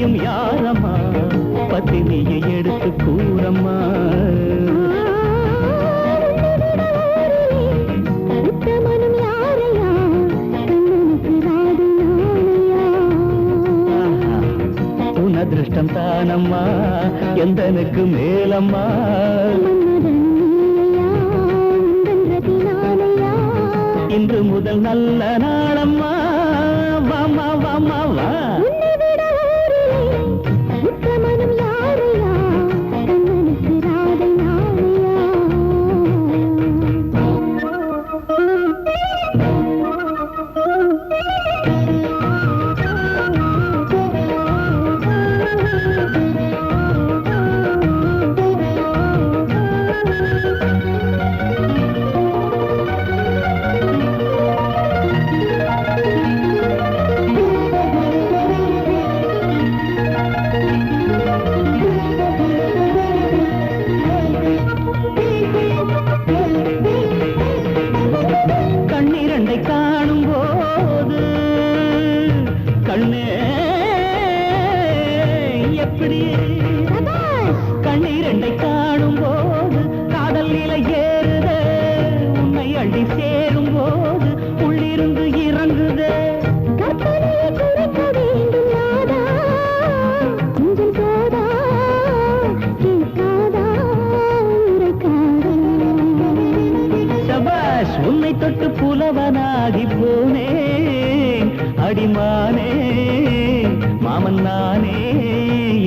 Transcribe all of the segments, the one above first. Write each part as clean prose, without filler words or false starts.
பத்தினியும் யாரம்மா பத்தினியை எடுத்து கூறம்மா அதிர்ஷ்டம் தானம்மா எந்தனுக்கு மேலம்மா இன்று முதல் நல்ல நாளம்மா வாமா வாமா வா கண்ணீரண்டை காணும் போது காதல் நிலை ஏறுதே உன்னை அள்ளி சேரும் போது உள்ளிருந்து இறங்குதே சபாஷ் உன்னை தொட்டு புலவனாகி போனேன் அடிமானே மாமன் நானே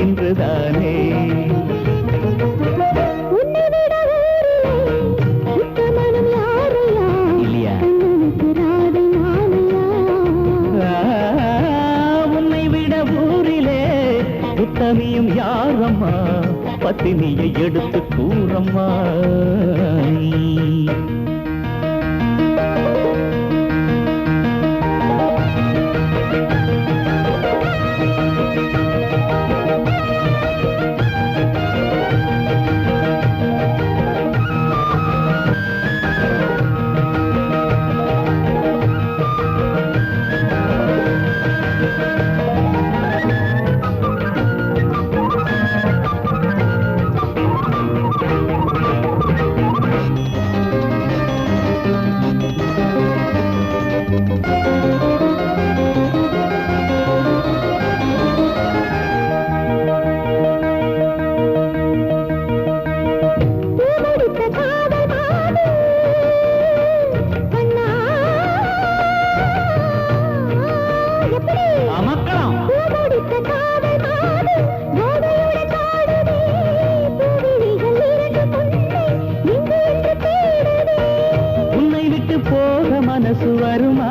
இன்றுதானே இல்லையா உன்னை விட ஊரிலே உத்தமியும் யாரம்மா பத்தினியை எடுத்து கூறம்மா உன்னை விட்டு போக மனசு வருமா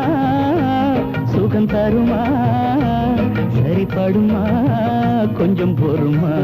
சுகம் தருமா சரிப்படுமா கொஞ்சம் பொறுமா